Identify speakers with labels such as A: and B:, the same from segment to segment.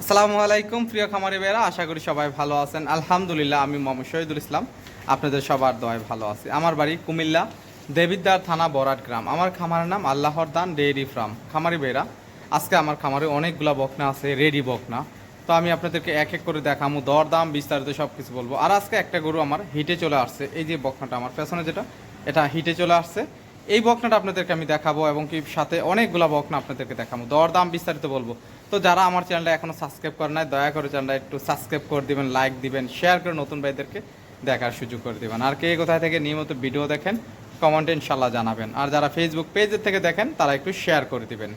A: আসসালামু আলাইকুম প্রিয় খামারি ভাইরা, আশা করি সবাই ভালো আছেন। আলহামদুলিল্লাহ, আমি মোহাম্মদ শহীদুল ইসলাম আপনাদের সবার দোয়ায় ভালো আছি। আমার বাড়ি কুমিল্লা দেবিদ্বার থানা বরাট গ্রাম। আমার খামারের নাম আল্লাহর দান ডেইরি ফার্ম। খামারি ভাইরা, আজকে আমার খামারে অনেকগুলা বকনা আছে, রেডি বকনা। তো আমি আপনাদেরকে এক এক করে দেখামু, দর দাম বিস্তারিত সব কিছু বলবো। আর আজকে একটা গরু আমার হিটে চলে আসছে, এই যে বকনাটা আমার পেছনে যেটা, এটা হিটে চলে আসছে। এই বকনাটা আপনাদেরকে আমি দেখাবো এবং কি সাথে অনেকগুলা বকনা আপনাদেরকে দেখাবো, দর দাম বিস্তারিত বলবো। তো যারা আমার চ্যানেলটা এখনও সাবস্ক্রাইব করে নাই, দয়া করে চ্যানেলটা একটু সাবস্ক্রাইব করে দিবেন, লাইক দিবেন, শেয়ার করে নতুন ভাইদেরকে দেখার সুযোগ করে দিবেন। আর কে কোথায় থেকে নিয়মিত ভিডিও দেখেন কমেন্টে ইনশাল্লাহ জানাবেন। আর যারা ফেসবুক পেজের থেকে দেখেন তারা একটু শেয়ার করে দিবেন।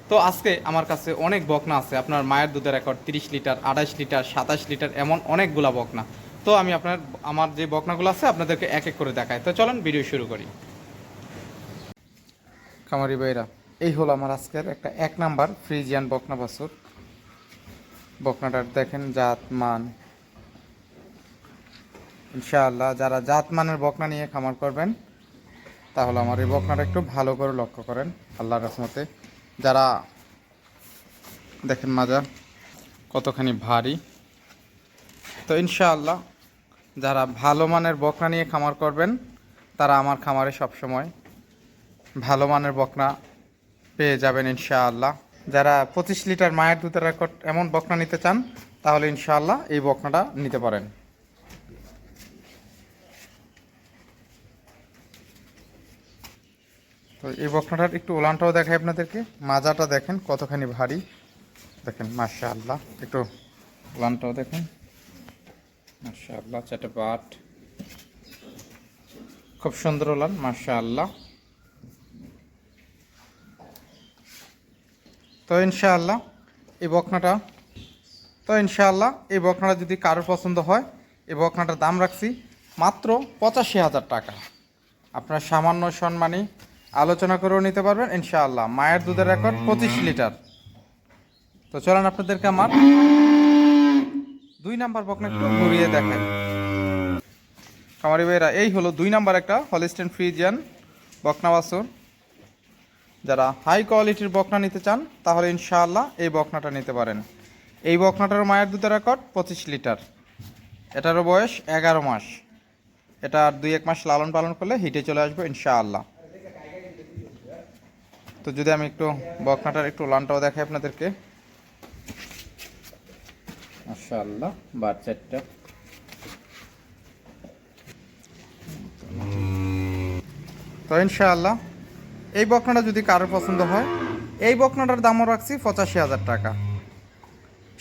A: তো আজকে আমার কাছে অনেক বকনা আছে, আপনার মায়ের দুধের রেকর্ড 30 লিটার, 28 লিটার, 27 লিটার, এমন অনেকগুলা বকনা। তো আমি আমার যে বকনাগুলো আছে আপনাদেরকে এক এক করে দেখাই। তো চলেন ভিডিও শুরু করি। খামারি ভাইরা, এই হলো আমার আজকের একটা 1 নাম্বার ফ্রিজিয়ান বকনা বাছুর। বকনাটার দেখেন জাত মান, ইনশাআল্লাহ যারা জাত মানের বকনা নিয়ে খামার করবেন তাহলে আমার এই বকনাটা একটু ভালো করে লক্ষ্য করেন আল্লাহর রহমতে। যারা দেখেন মাজা কতখানি ভারী, তো ইনশাআল্লাহ যারা ভালো মানের বকনা নিয়ে খামার করবেন তারা আমার খামারে সবসময় ভালো মানের বকনা পেয়ে যাবেন ইনশাআল্লাহ। যারা 25 লিটার মায়ের দুধের রেকর্ড এমন বকনা নিতে চান তাহলে ইনশাআল্লাহ এই বকনাটা নিতে পারেন। তো এই বকনাটার একটু ওলানটাও দেখাই আপনাদেরকে, মাজাটা দেখেন কতখানি ভারী, দেখেন মাশাআল্লাহ। একটু ওলানটাও দেখেন মাশাআল্লাহ, চারটে পাট খুব সুন্দর ওলান মাশাআল্লাহ। তো ইনশাআল্লাহ এই বকনাটা এই বকনাটা যদি কারোর পছন্দ হয়, এই বকনাটার দাম রাখছি মাত্র 85,000 টাকা। আপনার সামান্য সম্মানী আলোচনা করেও নিতে পারবেন ইনশাআল্লাহ। মায়ের দুধের রেকর্ড 25 লিটার। তো চলেন আপনাদেরকে আমার 2 নাম্বার বকনা একটু ঘুরিয়ে দেখাই। খামারি ভাইরা, এই হলো 2 নাম্বার একটা হলিস্টেইন ফ্রিজিয়ান বকনা বাছুর। যারা হাই কোয়ালিটির বকনা নিতে চান তাহলে ইনশাআল্লাহ এই বকনাটা নিতে পারেন। এই বকনাটার মায়ের দুধের রেকর্ড 25 লিটার, এটারও বয়স 11 মাস। এটা আর 2-1 মাস লালন পালন করলে হিটে চলে আসবে ইনশাআল্লাহ। তো যদি আমি একটু বকনাটার একটু লানটাও দেখাই আপনাদেরকে, মাশাআল্লাহ বাচ্চাটা। তো ইনশাআল্লাহ এই বকনাটা যদি কারোর পছন্দ হয়, এই বকনাটার দামও রাখছি 85,000 টাকা।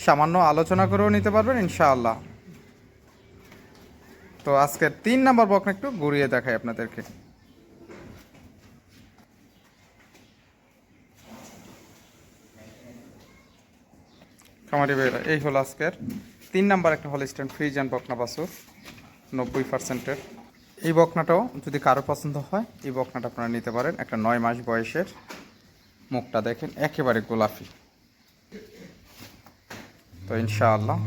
A: সামান্য আলোচনা করেও নিতে পারবেন ইনশাআল্লাহ। তো আজকের 3 নাম্বার বকনা একটু ঘুরিয়ে দেখাই আপনাদেরকে। খামারি ভাইরা, এই হলো আজকের 3 নাম্বার একটা হলিস্টেইন ফ্রিজিয়ান বকনা বাছুর 90%-এর। এই বকনাটাও যদি কারো পছন্দ হয়, এই বকনাটা আপনারা নিতে পারেন। একটা 9 মাস বয়সের, মুখটা দেখেন একেবারে গোলাপি। তো ইনশাআল্লাহ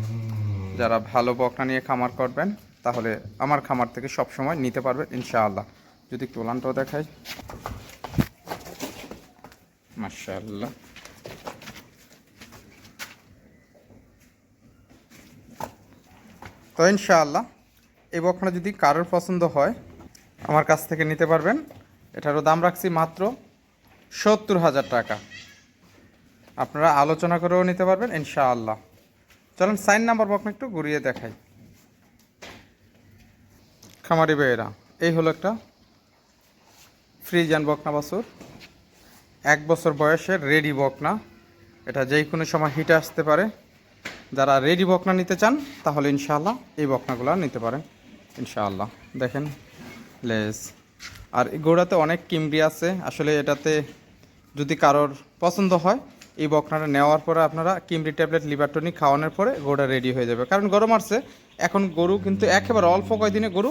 A: যারা ভালো বকনা নিয়ে খামার করবেন তাহলে আমার খামার থেকে সব সময় নিতে পারবেন ইনশাআল্লাহ। যদি একটু ওলানটাও দেখাই মাশাআল্লাহ। তো ইনশাআল্লাহ এই বকনা যদি কারোর পছন্দ হয় আমার কাছ থেকে নিতে পারবেন। এটারও দাম রাখছি মাত্র 70,000 টাকা। আপনারা আলোচনা করেও নিতে পারবেন ইনশাআল্লাহ। চলেন 4 নাম্বার বকনা একটু ঘুরিয়ে দেখাই। খামারি ভাইয়েরা, এই হলো একটা ফ্রিজিয়ান বকনা বাছুর, 1 বছর বয়সের রেডি বকনা। এটা যেই কোনো সময় হিটে আসতে পারে। যারা রেডি বকনা নিতে চান তাহলে ইনশাআল্লাহ এই বকনাগুলো নিতে পারেন ইনশাআল্লাহ। দেখেন লেজ, আর এই গোড়াতে অনেক কিমড়ি আছে। আসলে এটাতে যদি কারোর পছন্দ হয়, এই বকনাটা নেওয়ার পরে আপনারা কিমড়ি ট্যাবলেট লিভার টনিক খাওয়ানোর পরে গোড়া রেডি হয়ে যাবে। কারণ গরম আসছে এখন, গরু কিন্তু একেবারে অল্প কয়দিনে গরু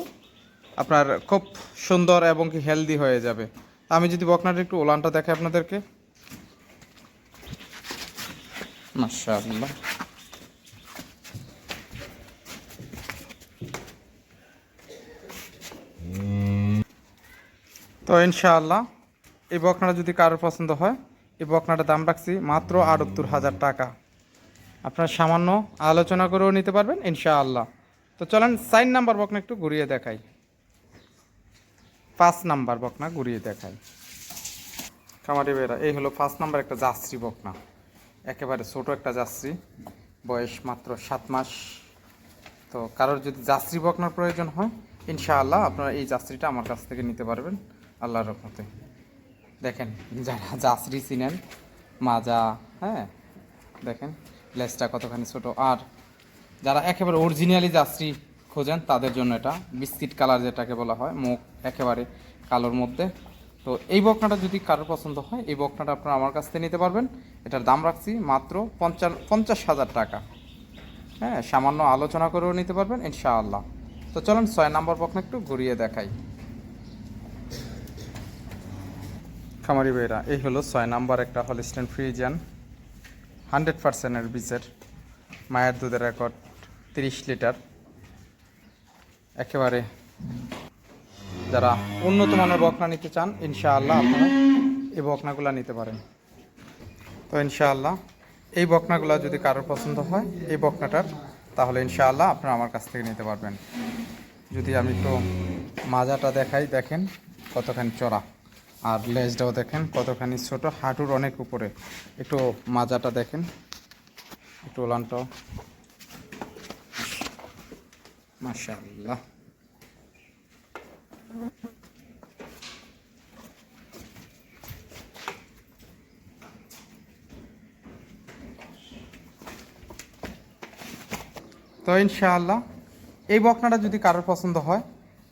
A: আপনার খুব সুন্দর এবং কি হেলদি হয়ে যাবে। আমি যদি বকনাটা একটু ওলানটা দেখাই আপনাদেরকে, মাশাআল্লাহ। তো ইনশাআল্লাহ এই বকনাটা যদি কারোর পছন্দ হয়, এই বকনাটার দাম রাখছি মাত্র 78,000 টাকা। আপনারা সামান্য আলোচনা করেও নিতে পারবেন ইনশাআল্লাহ। তো চলেন 4 নাম্বার বকনা একটু ঘুরিয়ে দেখাই, 5 নাম্বার বকনা ঘুরিয়ে দেখাই। খামারি ভাইরা, এই হলো 5 নাম্বার একটা জার্সি বকনা, একেবারে ছোট একটা জার্সি, বয়স মাত্র 7 মাস। তো কারোর যদি জার্সি বকনার প্রয়োজন হয় ইনশাআল্লাহ আপনারা এই জার্সিটা আমার কাছ থেকে নিতে পারবেন আল্লাহর রহমতে। দেখেন যারা জার্সি চিনেন, মাজা, হ্যাঁ দেখেন লেজটা কতখানি ছোট। আর যারা একেবারে অরিজিনালি জার্সি খোঁজেন তাদের জন্য এটা বিস্কিট কালার যেটাকে বলা হয়, মুখ একেবারে কালোর মধ্যে। তো এই বকনাটা যদি কারোর পছন্দ হয় এই বকনাটা আপনারা আমার কাছ থেকে নিতে পারবেন। এটার দাম রাখছি মাত্র 50,000 টাকা। হ্যাঁ, সামান্য আলোচনা করেও নিতে পারবেন ইনশাআল্লাহ। তো চলুন 6 নাম্বার বকনা একটু ঘুরিয়ে দেখাই। খামারি ভাইরা, এই হলো 6 নাম্বার একটা হলিস্টেইন ফ্রিজিয়ান, 100%-এর বীজের, মায়ের দুধের রেকর্ড 30 লিটার। একেবারে যারা উন্নত মানের বকনা নিতে চান ইনশাআল্লাহ আপনারা এই বকনাগুলো নিতে পারেন। তো ইনশাআল্লাহ এই বকনাগুলো যদি কারোর পছন্দ হয় এই বকনাটার, তাহলে ইনশাআল্লাহ আপনারা আমার কাছ থেকে নিতে পারবেন। যদি আমি একটু মাজাটা দেখাই, দেখেন কতখানি চড়া, আর লেজটাও দেখেন কতখানি ছোট, হাঁটুর অনেক উপরে। একটু মাজাটা দেখেন, একটু ওলানটাও মাশাআল্লাহ। তো ইনশাআল্লাহ এই বকনাটা যদি কারোর পছন্দ হয়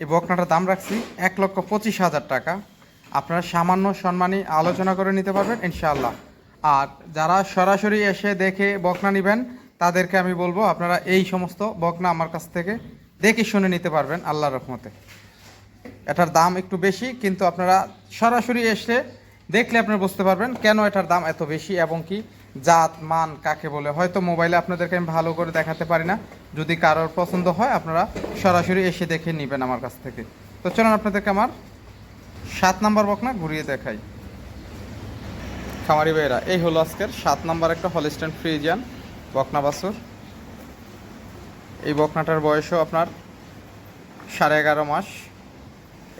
A: এই বকনাটার দাম রাখছি 1,25,000 টাকা। আপনারা সামান্য সম্মানী আলোচনা করে নিতে পারবেন ইনশাআল্লাহ। আর যারা সরাসরি এসে দেখে বকনা নেবেন তাদেরকে আমি বলবো আপনারা এই সমস্ত বকনা আমার কাছ থেকে দেখে শুনে নিতে পারবেন আল্লাহর রহমতে। এটার দাম একটু বেশি, কিন্তু আপনারা সরাসরি এসে দেখলে আপনারা বুঝতে পারবেন কেন এটার দাম এত বেশি এবং কি জাত মান কাকে বলে। হয়তো মোবাইলে আপনাদেরকে আমি ভালো করে দেখাতে পারি না, যদি কারোর পছন্দ হয় আপনারা সরাসরি এসে দেখে নেবেন আমার কাছ থেকে। তো চলুন আপনাদেরকে আমার 7 নাম্বার বকনা ঘুরিয়ে দেখাই। খামারি ভাইরা, এই হলো আজকের 7 নাম্বার একটা হলিস্টেইন ফ্রিজিয়ান বকনা বাছুর। এই বকনাটার বয়সও আপনার 11.5 মাস।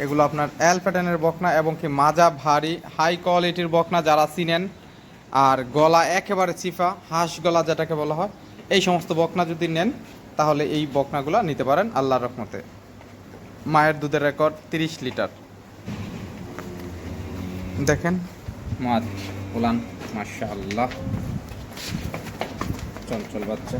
A: এগুলো আপনার এল প্যাটার্নের বকনা এবং কি মাজা ভারী হাই কোয়ালিটির বকনা যারা চিনেন। আর গলা একেবারে চিফা, হাঁস গলা যেটাকে বলা হয়, এই সমস্ত বকনা যদি নেন তাহলে এই বকনাগুলো নিতে পারেন আল্লাহর রহমতে। মায়ের দুধের রেকর্ড 30 লিটার। দেখেন মাছ উলান মাশাআল্লাহ, চঞ্চল বাচ্চা।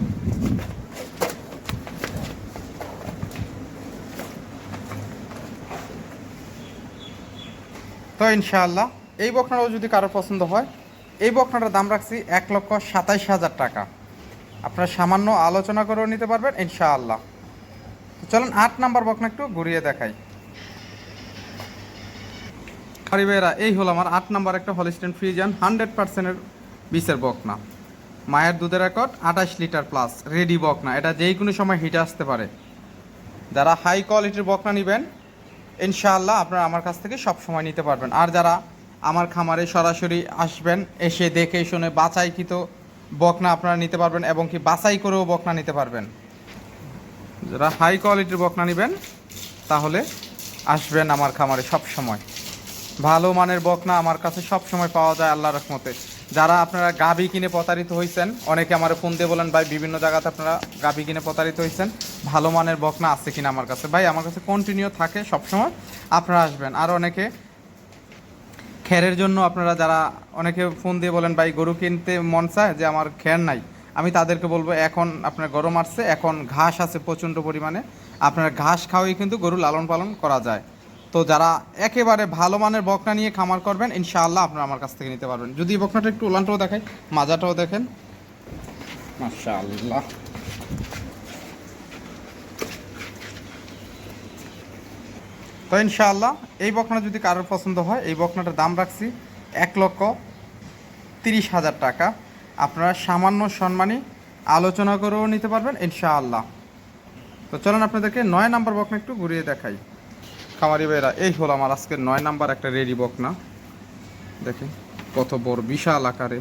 A: তো ইনশাআল্লাহ এই বকনাটাও যদি কারোর পছন্দ হয় এই বকনাটার দাম রাখছি 1,27,000 টাকা। আপনারা সামান্য আলোচনা করেও নিতে পারবেন ইনশাআল্লাহ। তো চলুন 8 নাম্বার বকনা একটু ঘুরিয়ে দেখাই। ভাইরা, এই হলো আমার 8 নাম্বার একটা হলিস্টেইন ফ্রিজিয়ান 100%-এর বীজের বকনা, মায়ের দুধের রেকর্ড 28 লিটার প্লাস, রেডি বকনা। এটা যেই কোনো সময় হিটে আসতে পারে। যারা হাই কোয়ালিটির বকনা নেবেন ইনশাআল্লাহ আপনারা আমার কাছ থেকে সব সময় নিতে পারবেন। আর যারা আমার খামারে সরাসরি আসবেন, এসে দেখে শুনে বাছাইকৃত বকনা আপনারা নিতে পারবেন এবং কি বাছাই করেও বকনা নিতে পারবেন। যারা হাই কোয়ালিটির বকনা নেবেন তাহলে আসবেন আমার খামারে সব সময়। ভালো মানের বকনা আমার কাছে সব সময় পাওয়া যায় আল্লাহর রহমতে। যারা আপনারা গাভী কিনে প্রতারিত হয়েছেন, অনেকে আমার ফোন দিয়ে বলেন ভাই বিভিন্ন জায়গাতে আপনারা গাভী কিনে প্রতারিত হয়েছেন, ভালো মানের বকনা আছে কিনা আমার কাছে। ভাই আমার কাছে কন্টিনিউ থাকে সবসময়, আপনারা আসবেন। আর অনেকে খেরের জন্য আপনারা যারা অনেকে ফোন দিয়ে বলেন ভাই গরু কিনতে মন চায় যে আমার খের নাই, আমি তাদেরকে বলবো এখন আপনার গরম আসছে, এখন ঘাস আছে প্রচণ্ড পরিমাণে, আপনার ঘাস খাওয়াই কিন্তু গরু লালন পালন করা যায়। তো যারা একেবারে ভালো মানের বকনা নিয়ে খামার করবেন ইনশাআল্লাহ আপনারা আমার কাছ থেকে নিতে পারবেন। যদি এই বকনাটা একটু উলানটাও দেখাই, মাজাটাও দেখেন মাশাআল্লাহ। তো ইনশাআল্লাহ এই বকনা যদি কারোর পছন্দ হয় এই বকনাটার দাম রাখছি 1,30,000 টাকা। আপনারা সামান্য সম্মানী আলোচনা করেও নিতে পারবেন ইনশাআল্লাহ। তো চলুন আপনাদেরকে 9 নাম্বার বকনা একটু ঘুরিয়ে দেখাই। খামারি ভাইরা, এই হলো আমার আজকের 9 নাম্বার একটা রেডি বকনা। দেখেন কত বড় বিশাল আকারে,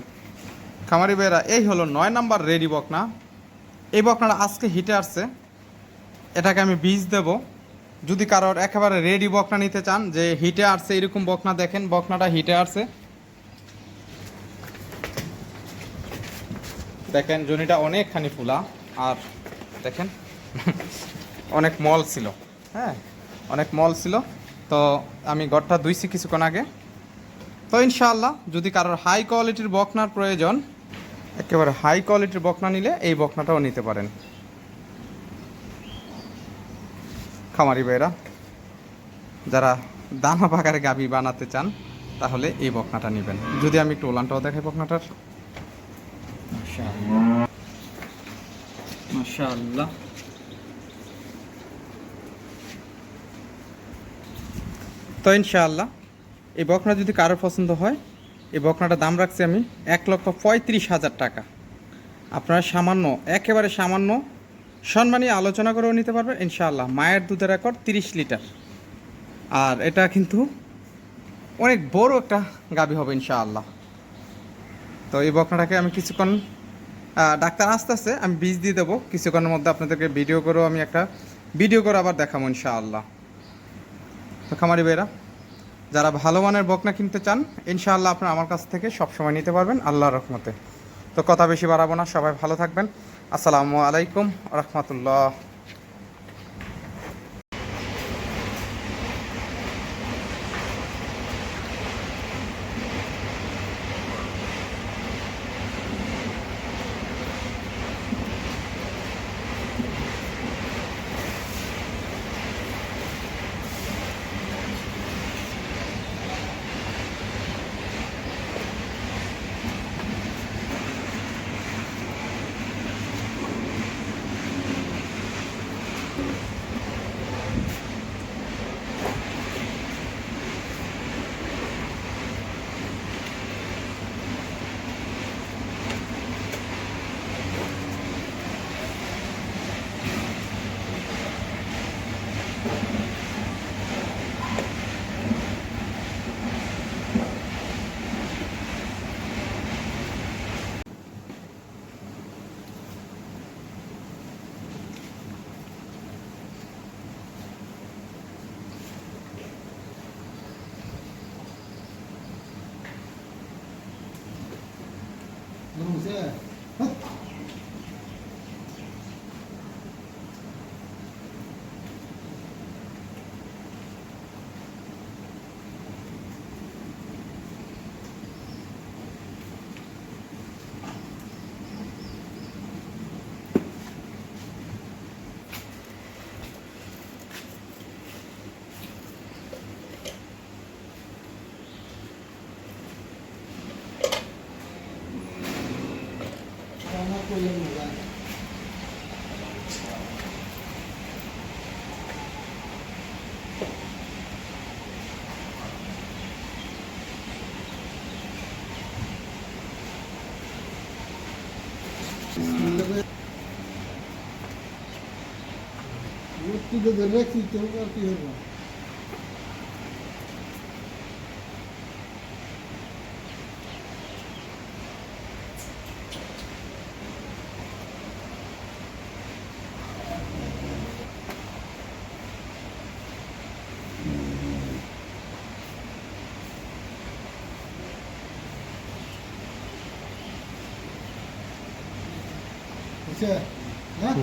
A: খামারি ভাইরা, এই হলো 9 নাম্বার রেডি বকনা। এই বকনাটা আজকে হিটে আসছে, এটাকে আমি বীজ দেব। যদি কারোর একেবারে রেডি বকনা নিতে চান, যে হিটে আসছে এরকম বকনা, দেখেন বকনাটা হিটে আসছে, দেখেন জনিটা অনেকখানি ফুলা, আর দেখেন অনেক মল ছিল, হ্যাঁ অনেক মল ছিল। তো আমি ঘরটা ধুইছি কিছুক্ষণ আগে। তো ইনশাআল্লাহ যদি কারোর হাই কোয়ালিটির বকনার প্রয়োজন, একেবারে হাই কোয়ালিটির বকনা নিলে এই বকনাটাও নিতে পারেন খামারি ভাইরা। যারা দানা পাকারে গাবি বানাতে চান তাহলে এই বকনাটা নেবেন। যদি আমি একটু ওলানটাও দেখাই বকনাটার, মাশাআল্লাহ মাশাআল্লাহ। তো ইনশাআল্লাহ এই বকনা যদি কারোর পছন্দ হয়, এই বকনাটার দাম রাখছি আমি 1,35,000 টাকা। আপনারা সামান্য, একেবারে সামান্য সম্মানী আলোচনা করেও নিতে পারবেন ইনশাআল্লাহ। মায়ের দুধের রেকর্ড 30 লিটার, আর এটা কিন্তু অনেক বড় একটা গাভী হবে ইনশাআল্লাহ। তো এই বকনাটাকে আমি কিছুক্ষণ, ডাক্তার আস্তে আস্তে আমি বীজ দিয়ে দেবো কিছুক্ষণের মধ্যে, আপনাদেরকে ভিডিও করেও আমি একটা ভিডিও করে আবার দেখাবো ইনশাআল্লাহ। তো খামারি ভাইরা, যারা ভালো মানের বকনা কিনতে চান ইনশাআল্লাহ আপনারা আমার কাছ থেকে সবসময় নিতে পারবেন আল্লাহর রহমতে। তো কথা বেশি বাড়াবো না, সবাই ভালো থাকবেন। আসসালামু আলাইকুম রহমতুল্লাহ।
B: তুই ধরে রাখছিস তো আর কি হবে? আচ্ছা, হ্যাঁ